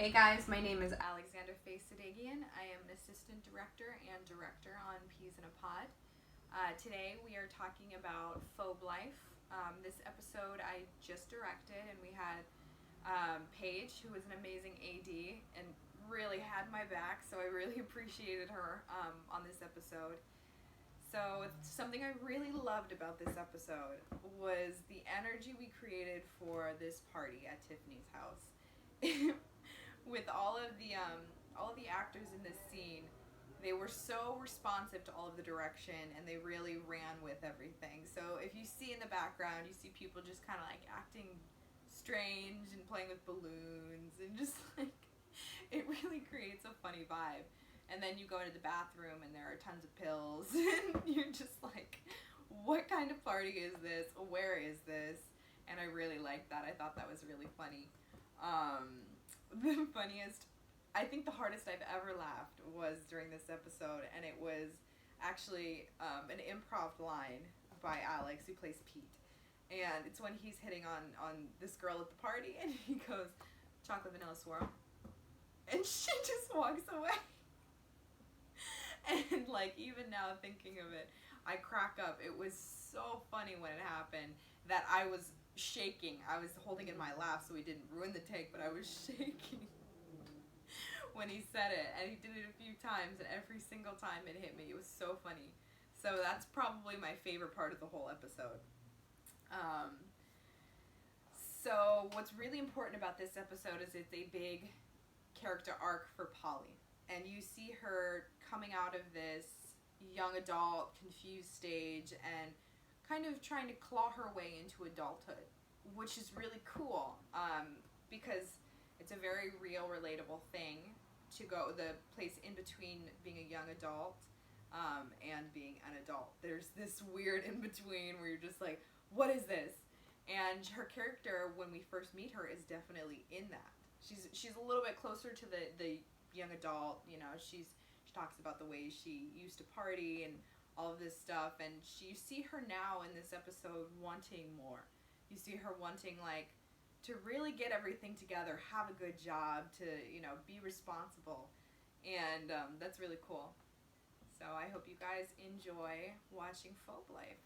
Hey guys, my name is Alexandra Sadeghian. I am an assistant director and director on Peas in a Pod. Today we are talking about Phobelife. This episode I just directed, and we had Paige, who was an amazing AD and really had my back, so I really appreciated her on this episode. So something I really loved about this episode was the energy we created for this party at Tiffany's house. With all of the actors in this scene, they were so responsive to all of the direction, and they really ran with everything. So if you see in the background, you see people just kind of like acting strange and playing with balloons, and just like it really creates a funny vibe. And then you go into the bathroom and there are tons of pills and you're just like, what kind of party is this? Where is this? And I really liked that. I thought that was really funny. The funniest, I think the hardest I've ever laughed was during this episode, and it was actually an improv line by Alex, who plays Pete. And it's when he's hitting on this girl at the party, and he goes, chocolate vanilla swirl. And she just walks away. And like, even now thinking of it, I crack up. It was so funny when it happened that I was shaking. I was holding in my lap so he didn't ruin the take, but I was shaking when he said it. And he did it a few times, and every single time it hit me. It was so funny. So that's probably my favorite part of the whole episode. So what's really important about this episode is it's a big character arc for Polly. And you see her coming out of this young adult, confused stage and kind of trying to claw her way into adulthood, which is really cool because it's a very real, relatable thing to go the place in between being a young adult and being an adult. There's this weird in between where you're just like, what is this? And her character, when we first meet her, is definitely in that. She's a little bit closer to the young adult. You know, she talks about the way she used to party and all of this stuff, and you see her now in this episode wanting more. You see her wanting like to really get everything together, have a good job, to be responsible, and that's really cool. So I hope you guys enjoy watching Phobelife.